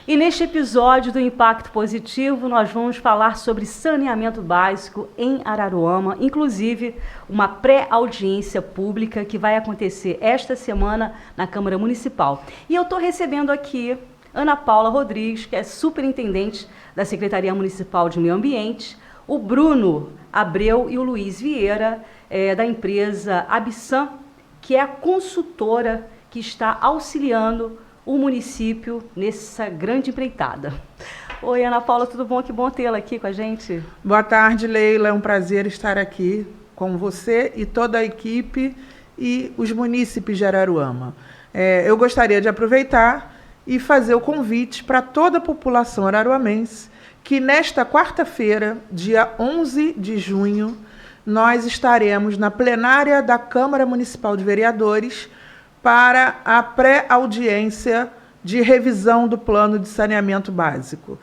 E neste episódio do Impacto Positivo, nós vamos falar sobre saneamento básico em Araruama, inclusive uma pré-audiência pública que vai acontecer esta semana na Câmara Municipal. E eu estou recebendo aqui Ana Paula Rodrigues, que é superintendente da Secretaria Municipal de Meio Ambiente, o Bruno Abreu e o Luiz Vieira, da empresa Absan, que é a consultora que está auxiliando o município nessa grande empreitada. Oi, Ana Paula, tudo bom? Que bom tê-la aqui com a gente. Boa tarde, Leila. É um prazer estar aqui com você e toda a equipe e os munícipes de Araruama. Eu gostaria de aproveitar e fazer o convite para toda a população araruamense que nesta quarta-feira, dia 11 de junho, nós estaremos na plenária da Câmara Municipal de Vereadores para a pré-audiência de revisão do Plano de Saneamento Básico.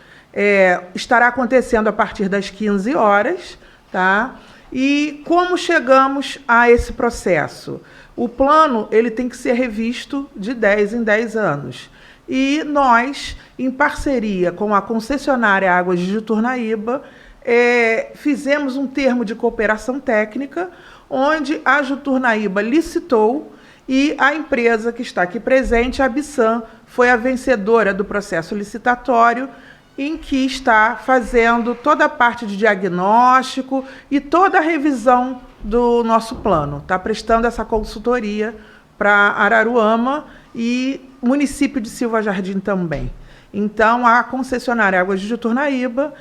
Estará acontecendo a partir das 15 horas, tá? E como chegamos a esse processo? O plano ele tem que ser revisto de 10 em 10 anos. E nós, em parceria com a concessionária Águas de Juturnaíba, fizemos um termo de cooperação técnica, onde a Juturnaíba licitou e a empresa que está aqui presente, a Absan, foi a vencedora do processo licitatório, em que está fazendo toda a parte de diagnóstico e toda a revisão do nosso plano. Está prestando essa consultoria para Araruama e município de Silva Jardim também. Então, a concessionária Águas de Juturnaíba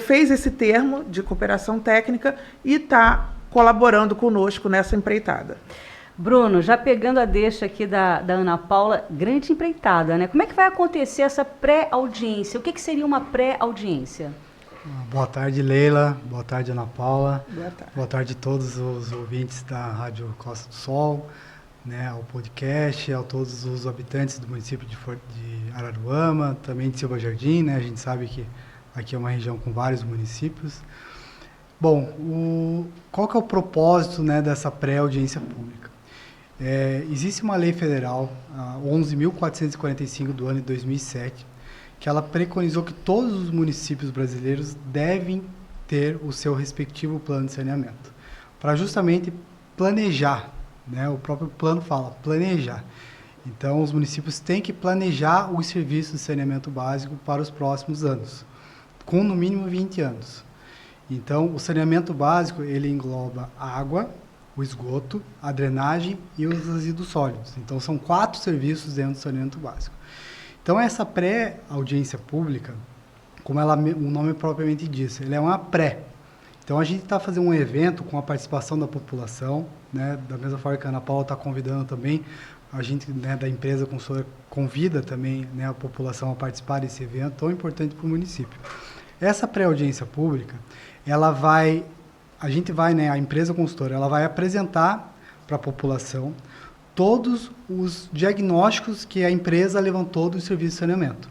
fez esse termo de cooperação técnica e está colaborando conosco nessa empreitada. Bruno, já pegando a deixa aqui da Ana Paula, grande empreitada, né? Como é que vai acontecer essa pré-audiência? O que seria uma pré-audiência? Boa tarde, Leila. Boa tarde, Ana Paula. Boa tarde. Boa tarde a todos os ouvintes da Rádio Costa do Sol, né, ao podcast, a todos os habitantes do município de Araruama, também de Silva Jardim, né? A gente sabe que aqui é uma região com vários municípios. Bom, qual que é o propósito, né, dessa pré-audiência pública? Existe uma lei federal, a 11.445 do ano de 2007, que ela preconizou que todos os municípios brasileiros devem ter o seu respectivo plano de saneamento, para justamente planejar, né? O próprio plano fala, planejar. Então, os municípios têm que planejar os serviços de saneamento básico para os próximos anos, com no mínimo 20 anos. Então, o saneamento básico, ele engloba a água, o esgoto, a drenagem e os resíduos sólidos. Então, são 4 serviços dentro do saneamento básico. Então, essa pré-audiência pública, como o nome propriamente diz, ela é uma pré. Então, a gente está fazendo um evento com a participação da população, né? Da mesma forma que a Ana Paula está convidando também, a gente, né, da empresa consultora convida também, né, a população a participar desse evento tão importante para o município. Essa pré-audiência pública, a empresa consultora, ela vai apresentar para a população todos os diagnósticos que a empresa levantou do serviço de saneamento.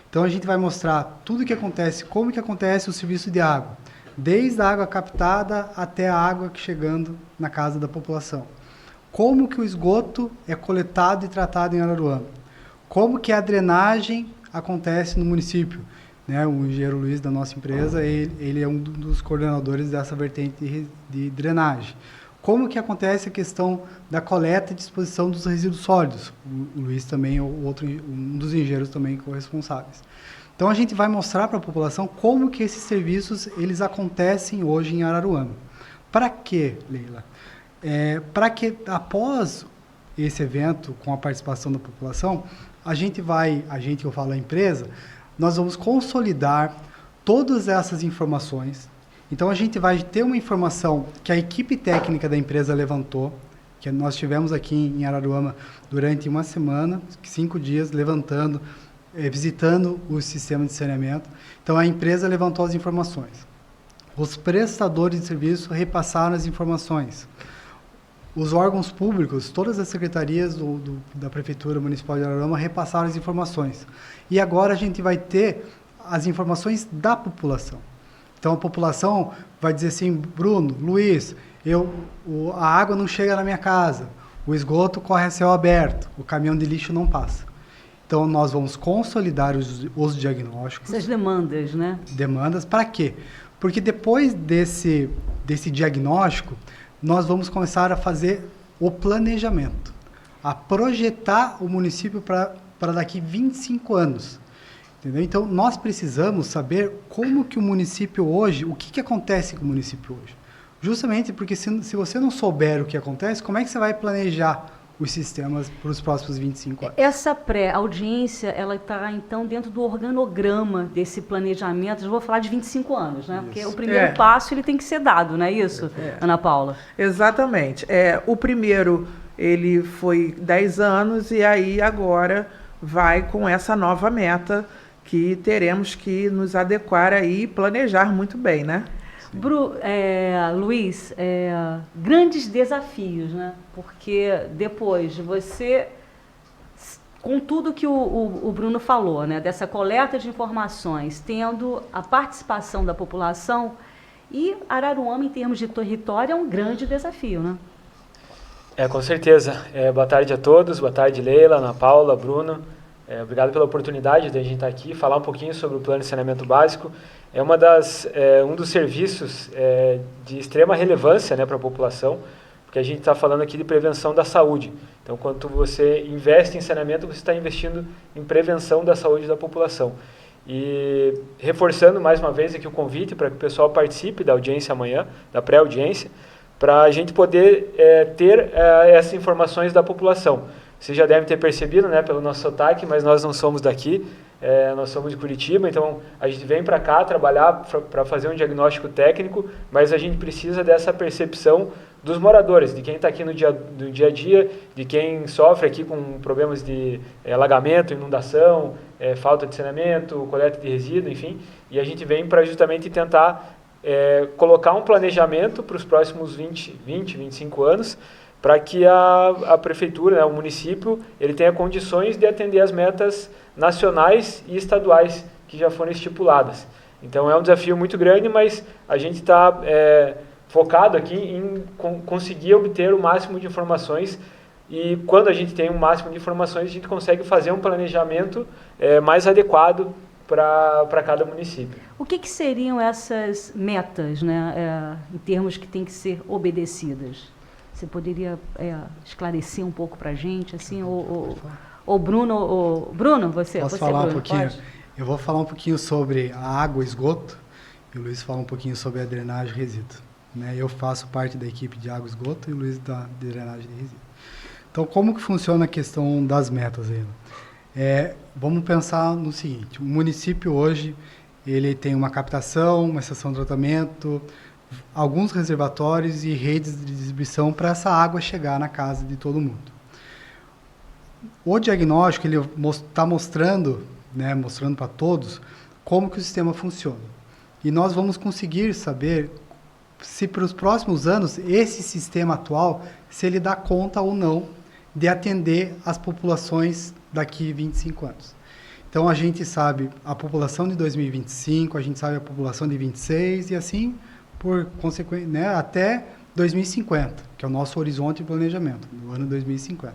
Então, a gente vai mostrar tudo o que acontece, como que acontece o serviço de água, desde a água captada até a água chegando na casa da população. Como que o esgoto é coletado e tratado em Araruama. Como que a drenagem acontece no município. Né? O engenheiro Luiz da nossa empresa, ele é um dos coordenadores dessa vertente de drenagem. Como que acontece a questão da coleta e disposição dos resíduos sólidos. O Luiz também é um dos engenheiros também corresponsáveis. Então, a gente vai mostrar para a população como que esses serviços eles acontecem hoje em Araruama. Para quê, Leila? Para que, após esse evento, com a participação da população, a empresa, nós vamos consolidar todas essas informações. Então, a gente vai ter uma informação que a equipe técnica da empresa levantou, que nós tivemos aqui em Araruama durante uma semana, 5 dias, visitando o sistema de saneamento. Então, a empresa levantou as informações. Os prestadores de serviço repassaram as informações. Os órgãos públicos, todas as secretarias da Prefeitura Municipal de Araruama repassaram as informações. E agora a gente vai ter as informações da população. Então, a população vai dizer assim, Bruno, Luiz, a água não chega na minha casa, o esgoto corre a céu aberto, o caminhão de lixo não passa. Então, nós vamos consolidar os diagnósticos. Essas demandas, né? Demandas, para quê? Porque depois desse diagnóstico, nós vamos começar a fazer o planejamento, a projetar o município para daqui 25 anos. Entendeu? Então, nós precisamos saber como que o município hoje, o que acontece com o município hoje. Justamente porque se você não souber o que acontece, como é que você vai planejar os sistemas para os próximos 25 anos? Essa pré-audiência, ela está, então, dentro do organograma desse planejamento. Eu vou falar de 25 anos, né? Porque o primeiro passo ele tem que ser dado, não é isso, Ana Paula? Exatamente. O primeiro, ele foi 10 anos e aí agora vai com essa nova meta que teremos que nos adequar aí e planejar muito bem, né? Luiz, grandes desafios, né? Porque depois de você, com tudo que o Bruno falou, né? Dessa coleta de informações, tendo a participação da população, e Araruama, em termos de território, é um grande desafio, né? Com certeza. Boa tarde a todos, boa tarde Leila, Ana Paula, Bruno. Obrigado pela oportunidade de a gente estar aqui, falar um pouquinho sobre o Plano de Saneamento Básico. Um dos serviços de extrema relevância, né, para a população, porque a gente está falando aqui de prevenção da saúde. Então, quando você investe em saneamento, você está investindo em prevenção da saúde da população. E reforçando mais uma vez aqui o convite para que o pessoal participe da audiência amanhã, da pré-audiência, para a gente poder ter essas informações da população. Vocês já devem ter percebido, né, pelo nosso sotaque, mas nós não somos daqui, nós somos de Curitiba, então a gente vem para cá trabalhar para fazer um diagnóstico técnico, mas a gente precisa dessa percepção dos moradores, de quem está aqui no dia a dia, de quem sofre aqui com problemas de alagamento, inundação, falta de saneamento, coleta de resíduo, enfim, e a gente vem para justamente tentar colocar um planejamento para os próximos 25 anos, para que a prefeitura, né, o município, ele tenha condições de atender as metas nacionais e estaduais que já foram estipuladas. Então é um desafio muito grande, mas a gente está focado aqui em conseguir obter o máximo de informações, e quando a gente tem um máximo de informações, a gente consegue fazer um planejamento mais adequado para cada município. O que seriam essas metas, né, em termos que têm que ser obedecidas? Você poderia esclarecer um pouco para a gente, assim, o Bruno, você? Posso falar um pouquinho? Pode? Eu vou falar um pouquinho sobre a água e esgoto, e o Luiz fala um pouquinho sobre a drenagem e resíduo. Né? Eu faço parte da equipe de água e esgoto e o Luiz da drenagem e resíduo. Então, como que funciona a questão das metas aí? Vamos pensar no seguinte: o município hoje ele tem uma captação, uma estação de tratamento, alguns reservatórios e redes de distribuição para essa água chegar na casa de todo mundo. O diagnóstico ele está mostrando, né, mostrando para todos como que o sistema funciona. E nós vamos conseguir saber se para os próximos anos esse sistema atual, se ele dá conta ou não de atender as populações daqui 25 anos. Então a gente sabe a população de 2025, a gente sabe a população de 26 e assim por consequência, né, até 2050, que é o nosso horizonte de planejamento, no ano 2050.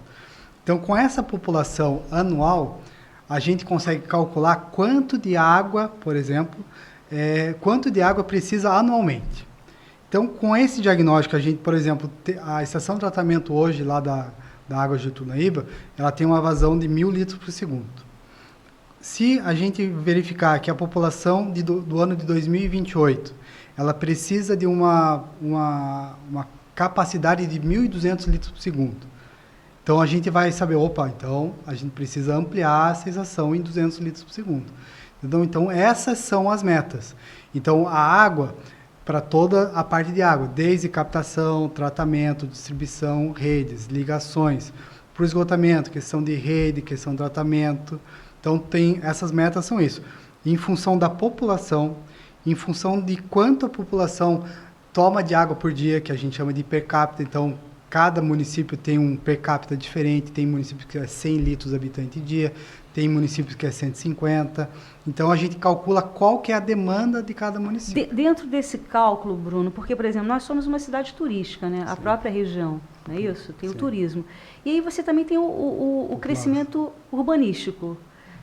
Então, com essa população anual, a gente consegue calcular quanto de água, por exemplo, quanto de água precisa anualmente. Então, com esse diagnóstico, a gente, por exemplo, a estação de tratamento hoje lá da água de Tunaíba, ela tem uma vazão de 1.000 litros por segundo. Se a gente verificar que a população do ano de 2028 ela precisa de uma capacidade de 1.200 litros por segundo. Então, a gente vai saber, então a gente precisa ampliar essa estação em 200 litros por segundo. Então, essas são as metas. Então, a água, para toda a parte de água, desde captação, tratamento, distribuição, redes, ligações, para o esgotamento, questão de rede, questão de tratamento. Então, essas metas são isso. Em função da população, em função de quanto a população toma de água por dia, que a gente chama de per capita. Então, cada município tem um per capita diferente, tem municípios que é 100 litros habitante dia, tem municípios que é 150. Então, a gente calcula qual que é a demanda de cada município. Dentro desse cálculo, Bruno, porque, por exemplo, nós somos uma cidade turística, né? A própria região, não é isso? Tem o turismo. E aí você também tem o crescimento urbanístico.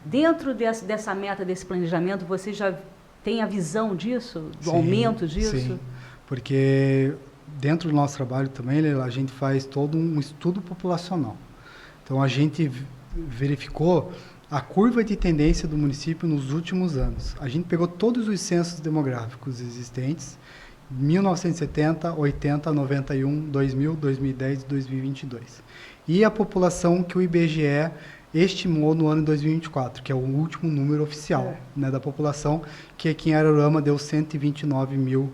Dentro dessa meta, desse planejamento, você já tem a visão disso, do aumento disso? Sim, porque dentro do nosso trabalho também, a gente faz todo um estudo populacional. Então, a gente verificou a curva de tendência do município nos últimos anos. A gente pegou todos os censos demográficos existentes, 1970, 80, 91, 2000, 2010 e 2022. E a população que o IBGE estimou no ano de 2024, que é o último número oficial, né, da população, que aqui em Araruama deu 129 mil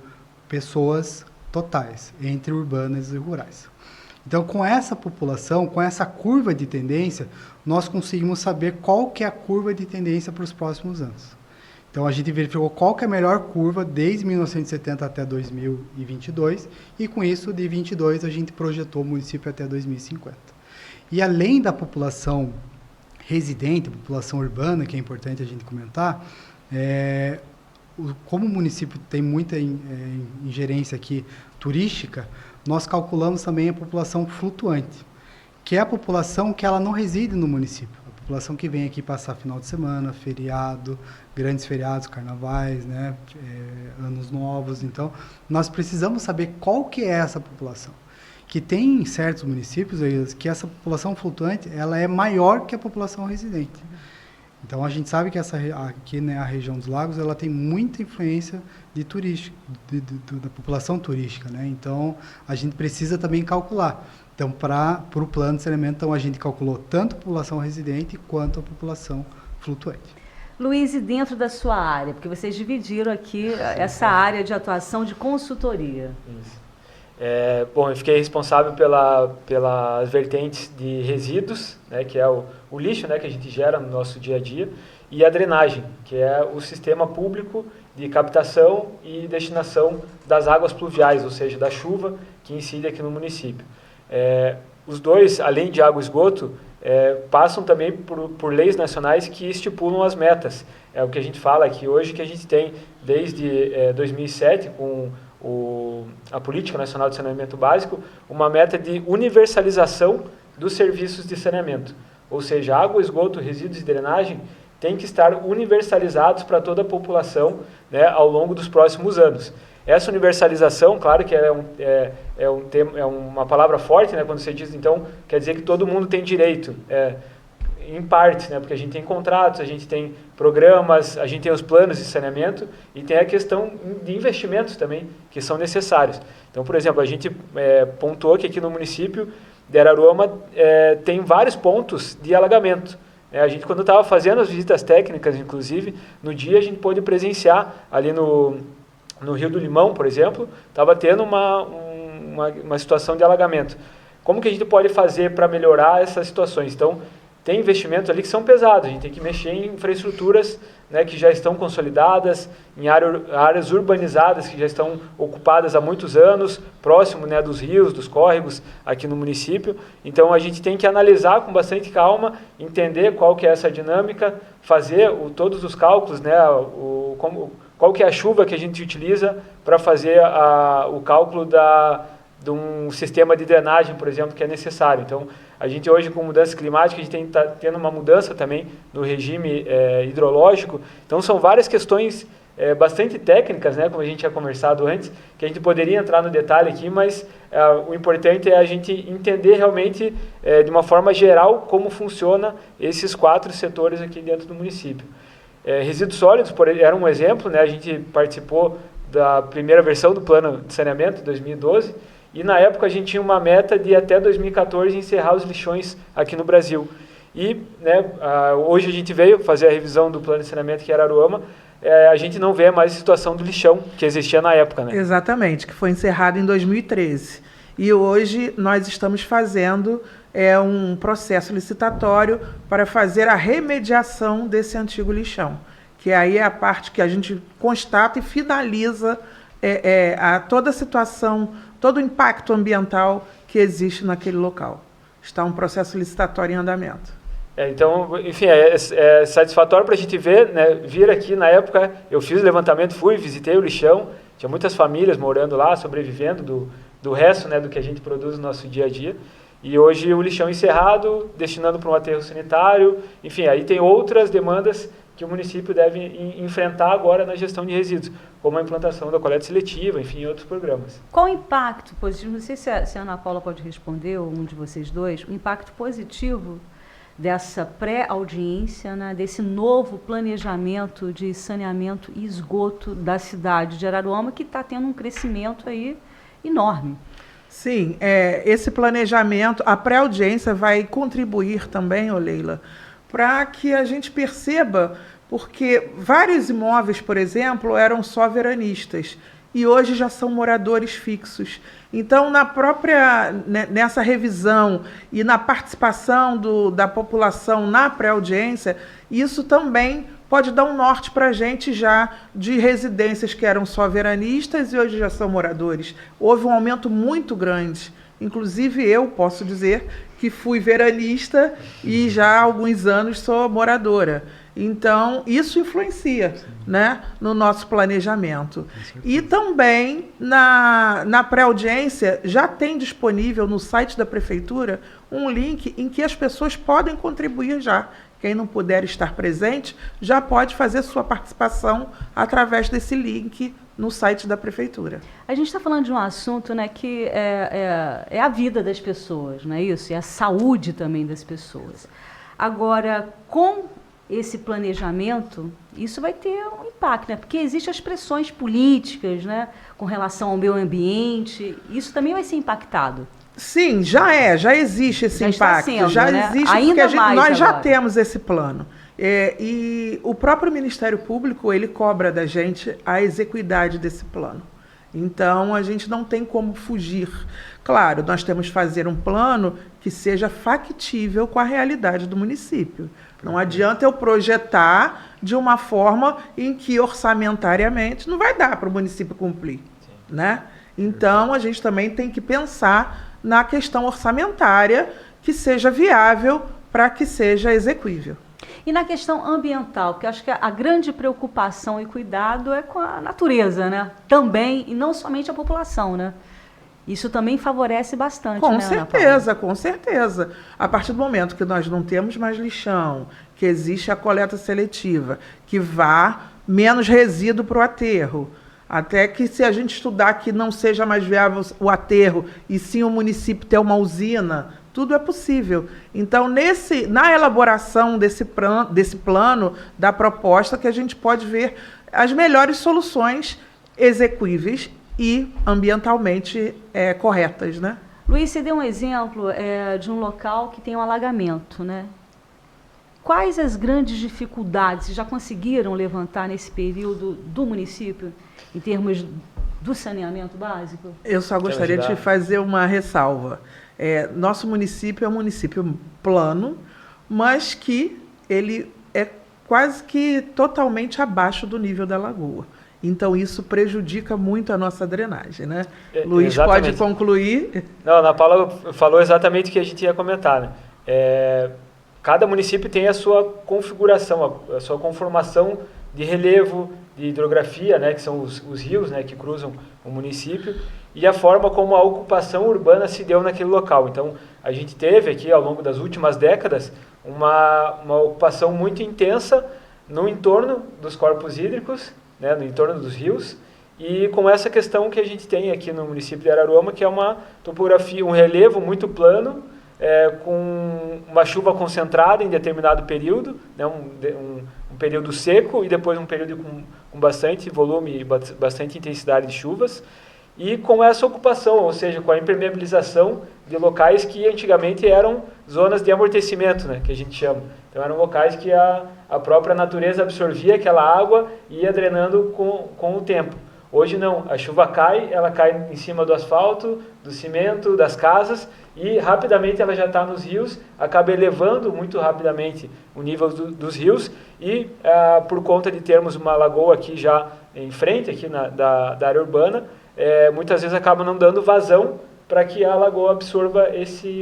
pessoas totais, entre urbanas e rurais. Então, com essa população, com essa curva de tendência, nós conseguimos saber qual que é a curva de tendência para os próximos anos. Então, a gente verificou qual que é a melhor curva desde 1970 até 2022, e com isso, de 22, a gente projetou o município até 2050. E além da população residente, população urbana, que é importante a gente comentar, como o município tem muita ingerência aqui turística, nós calculamos também a população flutuante, que é a população que ela não reside no município. A população que vem aqui passar final de semana, feriado, grandes feriados, carnavais, né, anos novos. Então, nós precisamos saber qual que é essa população. Que tem em certos municípios que essa população flutuante ela é maior que a população residente. Então, a gente sabe que aqui, né, a região dos lagos ela tem muita influência de turística, da população turística, né? Então, a gente precisa também calcular. Então, para o plano de saneamento, então, a gente calculou tanto a população residente quanto a população flutuante. Luiz, e dentro da sua área, porque vocês dividiram aqui essa área de atuação de consultoria. Isso. Bom, eu fiquei responsável pelas vertentes de resíduos, né, que é o lixo, né, que a gente gera no nosso dia a dia, e a drenagem, que é o sistema público de captação e destinação das águas pluviais, ou seja, da chuva que incide aqui no município. Os dois, além de água e esgoto, passam também por leis nacionais que estipulam as metas. É o que a gente fala aqui hoje, que a gente tem desde 2007, com a Política Nacional de Saneamento Básico, uma meta de universalização dos serviços de saneamento. Ou seja, água, esgoto, resíduos e drenagem têm que estar universalizados para toda a população, né, ao longo dos próximos anos. Essa universalização, claro que é uma palavra forte, né, quando você diz, então, quer dizer que todo mundo tem direito, em parte, né, porque a gente tem contratos, a gente tem programas, a gente tem os planos de saneamento e tem a questão de investimentos também, que são necessários. Então, por exemplo, a gente pontuou que aqui no município de Araruama tem vários pontos de alagamento. A gente, quando estava fazendo as visitas técnicas, inclusive, no dia a gente pôde presenciar ali no Rio do Limão, por exemplo, estava tendo uma situação de alagamento. Como que a gente pode fazer para melhorar essas situações? Então, tem investimentos ali que são pesados, a gente tem que mexer em infraestruturas, né, que já estão consolidadas, em áreas urbanizadas que já estão ocupadas há muitos anos, próximo, né, dos rios, dos córregos aqui no município. Então, a gente tem que analisar com bastante calma, entender qual que é essa dinâmica, fazer todos os cálculos, né, qual que é a chuva que a gente utiliza para fazer o cálculo de um sistema de drenagem, por exemplo, que é necessário. Então, a gente hoje, com mudança climática, a gente está tendo uma mudança também no regime hidrológico. Então, são várias questões bastante técnicas, né, como a gente tinha conversado antes, que a gente poderia entrar no detalhe aqui, mas o importante é a gente entender realmente, de uma forma geral, como funciona esses 4 setores aqui dentro do município. Resíduos sólidos era um exemplo, né, a gente participou da primeira versão do Plano de Saneamento, 2012, e na época a gente tinha uma meta de até 2014 encerrar os lixões aqui no Brasil. E, né, hoje a gente veio fazer a revisão do Plano de Saneamento que era Araruama, a gente não vê mais a situação do lixão que existia na época, né? Exatamente, que foi encerrado em 2013. E hoje nós estamos fazendo um processo licitatório para fazer a remediação desse antigo lixão, que aí é a parte que a gente constata e finaliza toda a situação, todo o impacto ambiental que existe naquele local. Está um processo licitatório em andamento. Então, enfim, é satisfatório para a gente ver, né, vir aqui na época, eu fiz o levantamento, visitei o lixão, tinha muitas famílias morando lá, sobrevivendo do resto, né, do que a gente produz no nosso dia a dia. E hoje o lixão encerrado, destinando para um aterro sanitário, enfim, aí tem outras demandas que o município deve enfrentar agora na gestão de resíduos, como a implantação da coleta seletiva, enfim, outros programas. Qual o impacto positivo, não sei se a Ana Paula pode responder, ou um de vocês dois, o impacto positivo dessa pré-audiência, né, desse novo planejamento de saneamento e esgoto da cidade de Araruama, que está tendo um crescimento aí enorme. Sim, esse planejamento, a pré-audiência vai contribuir também, Leila, para que a gente perceba, porque vários imóveis, por exemplo, eram só veranistas e hoje já são moradores fixos. Então, nessa revisão e na participação da população na pré-audiência, isso também pode dar um norte para a gente já de residências que eram só veranistas e hoje já são moradores. Houve um aumento muito grande. Inclusive, eu posso dizer que fui veranista e já há alguns anos sou moradora. Então, isso influencia, né, no nosso planejamento. E também, na pré-audiência, já tem disponível no site da Prefeitura um link em que as pessoas podem contribuir já. Quem não puder estar presente já pode fazer sua participação através desse link no site da Prefeitura. A gente está falando de um assunto, né, que é a vida das pessoas, não é isso? É a saúde também das pessoas. Agora, com esse planejamento, isso vai ter um impacto, né? Porque existem as pressões políticas, né, com relação ao meio ambiente, isso também vai ser impactado. Sim, já existe esse impacto, sendo, já né? existe, ainda porque nós agora. já temos esse plano. E o próprio Ministério Público, ele cobra da gente a execuidade desse plano. Então, a gente não tem como fugir. Claro, nós temos que fazer um plano que seja factível com a realidade do município. Não adianta eu projetar de uma forma em que orçamentariamente não vai dar para o município cumprir, né? Então, a gente também tem que pensar na questão orçamentária que seja viável para que seja execuível. E na questão ambiental, porque eu acho que a grande preocupação e cuidado é com a natureza, né? Também, e não somente a população, né? Isso também favorece bastante, com né, certeza, com certeza. A partir do momento que nós não temos mais lixão, que existe a coleta seletiva, que vá menos resíduo para o aterro, até que se a gente estudar que não seja mais viável o aterro e sim o município ter uma usina, tudo é possível. Então, na elaboração desse plano, da proposta, que a gente pode ver as melhores soluções execuíveis e ambientalmente corretas, né? Luiz, você deu um exemplo de um local que tem um alagamento, né? Quais as grandes dificuldades já conseguiram levantar nesse período do município, em termos do saneamento básico? Eu só gostaria de fazer uma ressalva. Nosso município é um município plano, mas que ele é quase que totalmente abaixo do nível da lagoa. Então, isso prejudica muito a nossa drenagem, né? Luiz, exatamente. Pode concluir? Não, a Ana Paula falou exatamente o que a gente ia comentar, né? Cada município tem a sua configuração, a sua conformação de relevo, de hidrografia, né, que são os rios, né, que cruzam o município, e a forma como a ocupação urbana se deu naquele local. Então, a gente teve aqui, ao longo das últimas décadas, uma ocupação muito intensa no entorno dos corpos hídricos, né, no entorno dos rios, e com essa questão que a gente tem aqui no município de Araruama, que é uma topografia, um relevo muito plano, com uma chuva concentrada em determinado período, né, um período seco e depois um período com bastante volume e bastante intensidade de chuvas, e com essa ocupação, ou seja, com a impermeabilização de locais que antigamente eram zonas de amortecimento, né, que a gente chama. Então eram locais que a própria natureza absorvia aquela água e ia drenando com o tempo. Hoje não, a chuva cai, ela cai em cima do asfalto, do cimento, das casas, e rapidamente ela já está nos rios, acaba elevando muito rapidamente o nível dos rios, e por conta de termos uma lagoa aqui já em frente, aqui da área urbana, muitas vezes acaba não dando vazão para que a lagoa absorva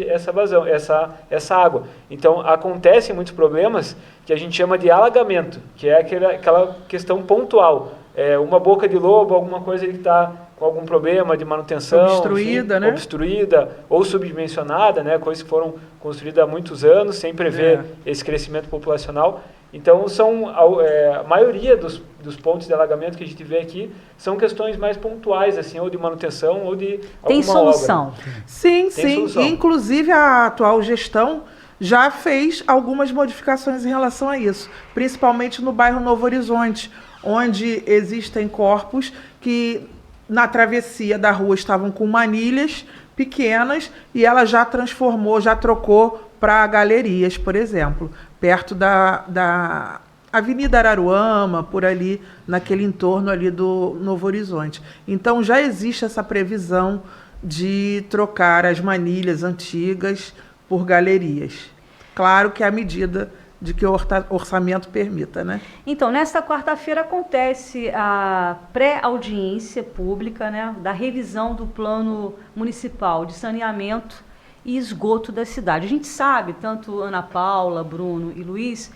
essa vazão, essa água. Então, acontecem muitos problemas que a gente chama de alagamento, que é aquela questão pontual. Uma boca de lobo, alguma coisa que está com algum problema de manutenção, obstruída, né? Obstruída ou subdimensionada, né? Coisas que foram construídas há muitos anos, sem prever esse crescimento populacional. Então, a maioria dos pontos de alagamento que a gente vê aqui são questões mais pontuais, assim, ou de manutenção ou de Tem alguma solução. obra. Sim, Tem sim. solução. Inclusive, a atual gestão já fez algumas modificações em relação a isso, principalmente no bairro Novo Horizonte, onde existem corpos que na travessia da rua estavam com manilhas pequenas e ela já transformou, já trocou para galerias, por exemplo, perto da Avenida Araruama, por ali, naquele entorno ali do Novo Horizonte. Então já existe essa previsão de trocar as manilhas antigas por galerias. Claro que à medida de que o orçamento permita, né? Então, nesta quarta-feira acontece a pré-audiência pública, né, da revisão do Plano Municipal de Saneamento e Esgoto da cidade. A gente sabe, tanto Ana Paula, Bruno e Luiz,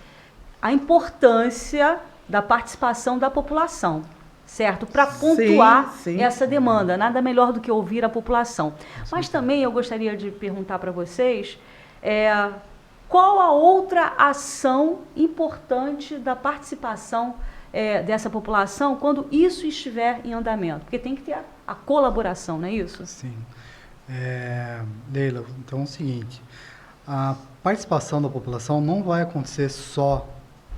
a importância da participação da população, certo? Para pontuar essa demanda. Nada melhor do que ouvir a população. Mas também eu gostaria de perguntar para vocês... qual a outra ação importante da participação dessa população quando isso estiver em andamento? Porque tem que ter a colaboração, não é isso? Sim. Leila, então é o seguinte, a participação da população não vai acontecer só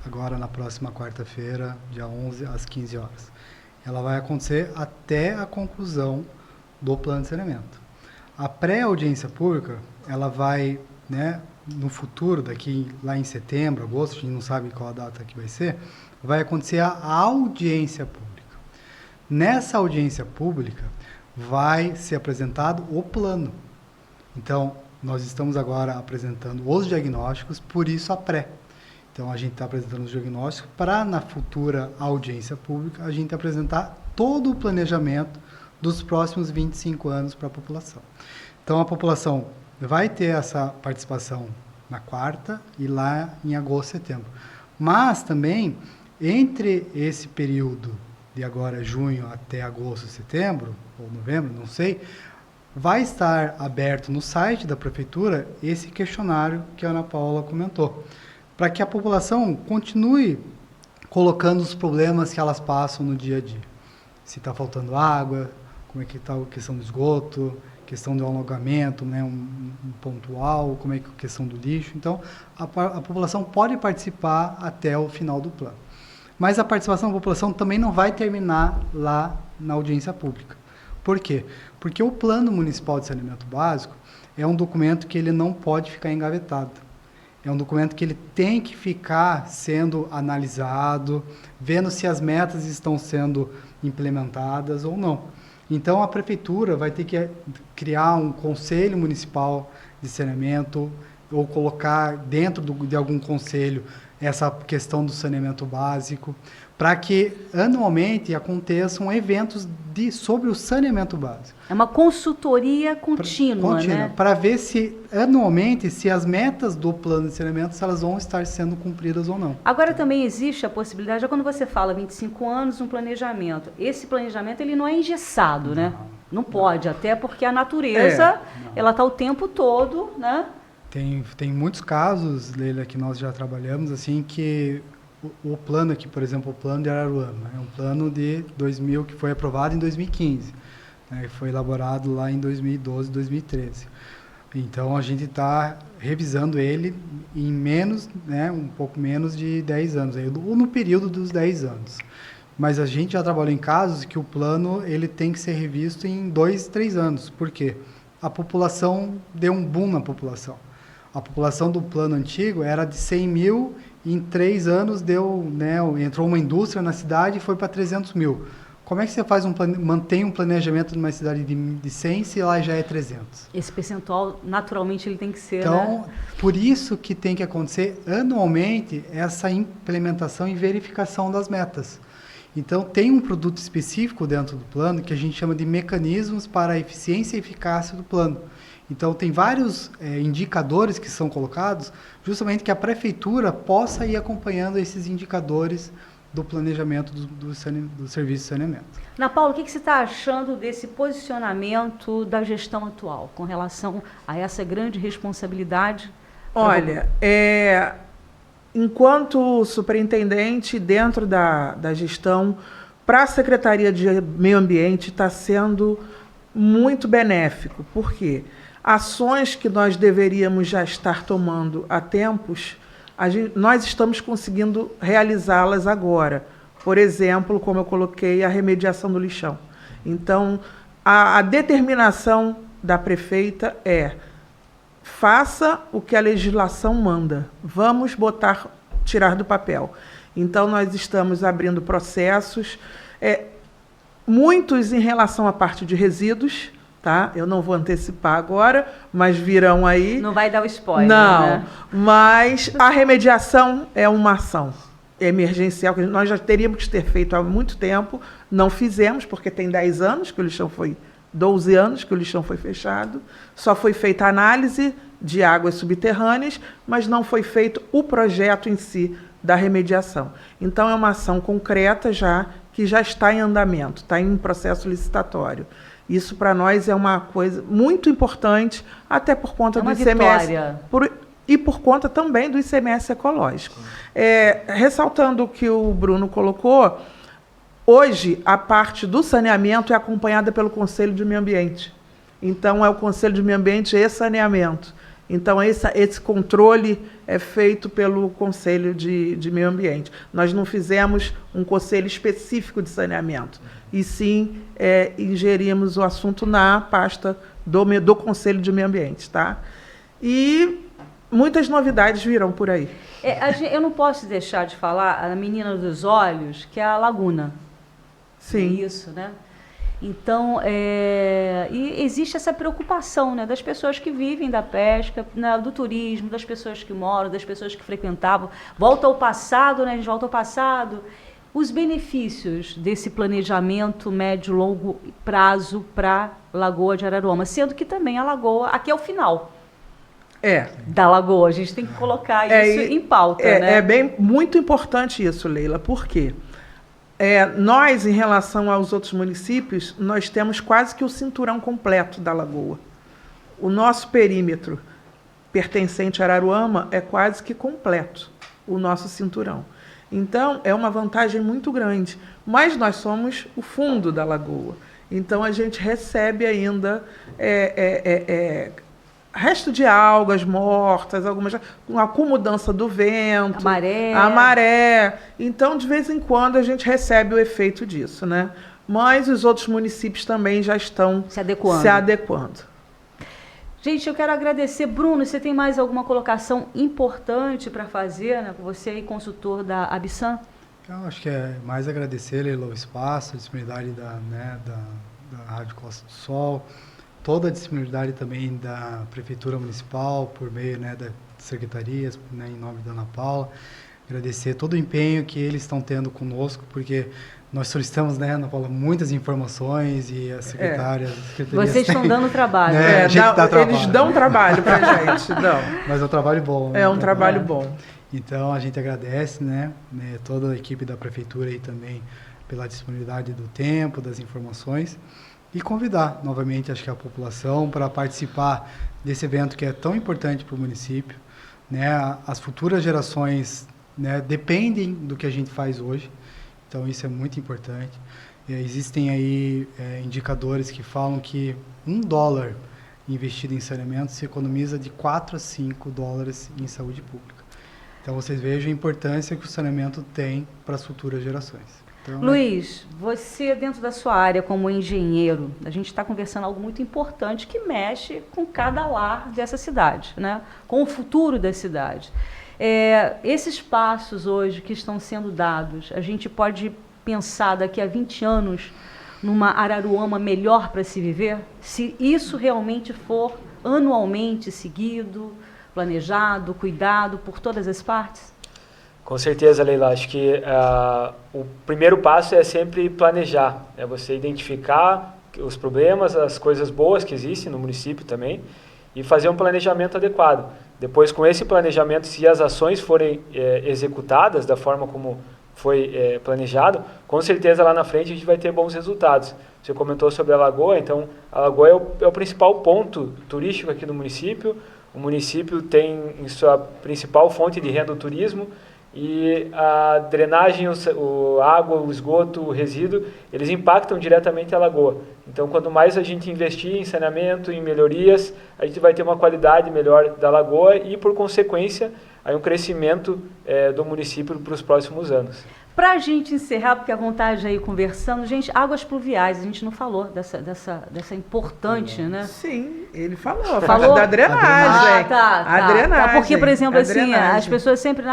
agora na próxima quarta-feira, dia 11, às 15 horas. Ela vai acontecer até a conclusão do plano de saneamento. A pré-audiência pública, ela vai, né, no futuro, lá em setembro, agosto, a gente não sabe qual a data que vai acontecer a audiência pública. Nessa audiência pública, vai ser apresentado o plano. Então, nós estamos agora apresentando os diagnósticos, por isso a pré. Então, a gente está apresentando os diagnósticos para, na futura audiência pública, a gente apresentar todo o planejamento dos próximos 25 anos para a população. Então, a população vai ter essa participação na quarta e lá em agosto, setembro. Mas também, entre esse período de agora junho até agosto, setembro, ou novembro, não sei, vai estar aberto no site da prefeitura esse questionário que a Ana Paula comentou, para que a população continue colocando os problemas que elas passam no dia a dia. Se está faltando água, como é que está a questão do esgoto, questão do alagamento, né, um pontual, como é que é a questão do lixo. Então, a população pode participar até o final do plano. Mas a participação da população também não vai terminar lá na audiência pública. Por quê? Porque o Plano Municipal de Saneamento Básico é um documento que ele não pode ficar engavetado. É um documento que ele tem que ficar sendo analisado, vendo se as metas estão sendo implementadas ou não. Então, a prefeitura vai ter que criar um conselho municipal de saneamento ou colocar dentro de algum conselho essa questão do saneamento básico, para que anualmente aconteçam eventos sobre o saneamento básico. É uma consultoria contínua, né? Para ver se, anualmente, se as metas do plano de saneamento, se elas vão estar sendo cumpridas ou não. Agora também existe a possibilidade, já quando você fala 25 anos, um planejamento, esse planejamento ele não é engessado, né? Não pode, até porque a natureza, ela está o tempo todo, né? Tem muitos casos, Leila, que nós já trabalhamos, assim, que o plano aqui, por exemplo, o plano de Araruama, é um plano de 2000 que foi aprovado em 2015, né, foi elaborado lá em 2012, 2013. Então, a gente está revisando ele em menos, né, um pouco menos de 10 anos, ou no período dos 10 anos. Mas a gente já trabalhou em casos que o plano ele tem que ser revisto em 2, 3 anos. Por quê? A população deu um boom na população. A população do plano antigo era de 100 mil, e em 3 anos entrou uma indústria na cidade e foi para 300 mil. Como é que você mantém um planejamento numa cidade de 100 se lá já é 300? Esse percentual, naturalmente, ele tem que ser, então, né? Por isso que tem que acontecer anualmente essa implementação e verificação das metas. Então, tem um produto específico dentro do plano que a gente chama de mecanismos para a eficiência e eficácia do plano. Então, tem vários indicadores que são colocados justamente que a prefeitura possa ir acompanhando esses indicadores do planejamento do serviço de saneamento. Ana Paula, o que você está achando desse posicionamento da gestão atual com relação a essa grande responsabilidade? Olha, enquanto superintendente dentro da gestão, para a Secretaria de Meio Ambiente está sendo muito benéfico. Por quê? Ações que nós deveríamos já estar tomando há tempos, nós estamos conseguindo realizá-las agora. Por exemplo, como eu coloquei, a remediação do lixão. Então, a determinação da prefeita é: faça o que a legislação manda. Vamos tirar do papel. Então, nós estamos abrindo processos, muitos em relação à parte de resíduos, tá? Eu não vou antecipar agora, mas virão aí. Não vai dar o spoiler, não, né? Mas a remediação é uma ação emergencial que nós já teríamos que ter feito há muito tempo, não fizemos, porque tem 10 anos que o lixão foi... 12 anos que o lixão foi fechado, só foi feita a análise de águas subterrâneas, mas não foi feito o projeto em si da remediação. Então, é uma ação concreta que já está em andamento, está em processo licitatório. Isso, para nós, é uma coisa muito importante, até por conta do ICMS. E por conta também do ICMS ecológico. Ressaltando o que o Bruno colocou, hoje, a parte do saneamento é acompanhada pelo Conselho de Meio Ambiente. Então, é o Conselho de Meio Ambiente e saneamento. Então, esse controle é feito pelo Conselho de Meio Ambiente. Nós não fizemos um conselho específico de saneamento, e sim ingerimos o assunto na pasta do Conselho de Meio Ambiente. Tá? E muitas novidades virão por aí. Eu não posso deixar de falar a menina dos olhos, que é a laguna. Sim. É isso, né? Então, e existe essa preocupação, né, das pessoas que vivem da pesca, né, do turismo, das pessoas que moram, das pessoas que frequentavam. Volta ao passado, né? A gente volta ao passado. Os benefícios desse planejamento médio e longo prazo para a Lagoa de Araruama, sendo que também a Lagoa, aqui é o final. Da Lagoa, a gente tem que colocar isso em pauta, né? Muito importante isso, Leila. Por quê? Nós, em relação aos outros municípios, nós temos quase que o cinturão completo da Lagoa. O nosso perímetro pertencente a Araruama é quase que completo, o nosso cinturão. Então, é uma vantagem muito grande. Mas nós somos o fundo da Lagoa. Então, a gente recebe ainda resto de algas mortas, com a mudança do vento, a maré. Então, de vez em quando, a gente recebe o efeito disso, né? Mas os outros municípios também já estão se adequando. Gente, eu quero agradecer. Bruno, você tem mais alguma colocação importante para fazer, né? Você aí, consultor da Absan? Eu acho que é mais agradecer, Leila, o espaço, a disponibilidade da Rádio Costa do Sol, toda a disponibilidade também da Prefeitura Municipal, por meio, né, das secretarias, né, em nome da Ana Paula. Agradecer todo o empenho que eles estão tendo conosco, porque nós solicitamos, né, Ana Paula, muitas informações e as secretárias... Vocês estão dando trabalho. Né? Eles dão trabalho para a gente. Mas é um trabalho bom. É um trabalho bom. Então, a gente agradece, né, toda a equipe da Prefeitura aí também pela disponibilidade do tempo, das informações. E convidar novamente, acho que a população para participar desse evento que é tão importante para o município, né? As futuras gerações, né, dependem do que a gente faz hoje, então isso é muito importante. Existem aí indicadores que falam que $1 investido em saneamento se economiza de 4 a 5 dólares em saúde pública. Então vocês vejam a importância que o saneamento tem para as futuras gerações. Então, Luiz, você dentro da sua área como engenheiro, a gente está conversando algo muito importante que mexe com cada lar dessa cidade, né? Com o futuro da cidade. Esses passos hoje que estão sendo dados, a gente pode pensar daqui a 20 anos numa Araruama melhor para se viver? Se isso realmente for anualmente seguido, planejado, cuidado por todas as partes? Com certeza, Leila. Acho que o primeiro passo é sempre planejar, é você identificar os problemas, as coisas boas que existem no município também e fazer um planejamento adequado. Depois, com esse planejamento, se as ações forem executadas da forma como foi planejado, com certeza lá na frente a gente vai ter bons resultados. Você comentou sobre a Lagoa, então a Lagoa é o principal ponto turístico aqui no município. O município tem em sua principal fonte de renda o turismo e a drenagem, a água, o esgoto, o resíduo, eles impactam diretamente a Lagoa. Então, quanto mais a gente investir em saneamento, em melhorias, a gente vai ter uma qualidade melhor da Lagoa e, por consequência, aí um crescimento do município para os próximos anos. Para a gente encerrar, porque a vontade aí conversando, gente, águas pluviais, a gente não falou dessa importante, né? Sim, ele falou da drenagem. A drenagem. Porque, por exemplo, assim, as pessoas sempre,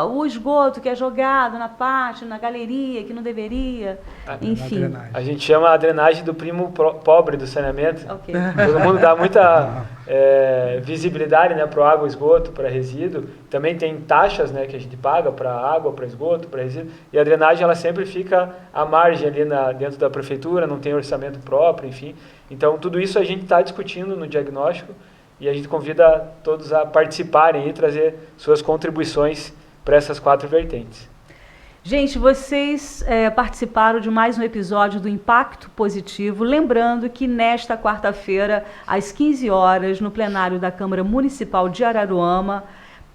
o esgoto que é jogado na pátio, na galeria, que não deveria, enfim. A gente chama a drenagem do primo pobre do saneamento. Okay. Todo mundo dá muita visibilidade, né, para o água, esgoto, para resíduo. Também tem taxas, né, que a gente paga para água, para esgoto, para resíduo. E a drenagem ela sempre fica à margem ali dentro da prefeitura, não tem orçamento próprio, enfim. Então, tudo isso a gente está discutindo no diagnóstico e a gente convida todos a participarem e trazer suas contribuições para essas 4 vertentes. Gente, vocês participaram de mais um episódio do Impacto Positivo. Lembrando que nesta quarta-feira, às 15 horas, no plenário da Câmara Municipal de Araruama,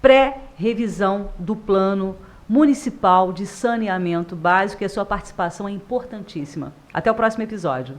pré-revisão do Plano Municipal de Saneamento Básico, e a sua participação é importantíssima. Até o próximo episódio.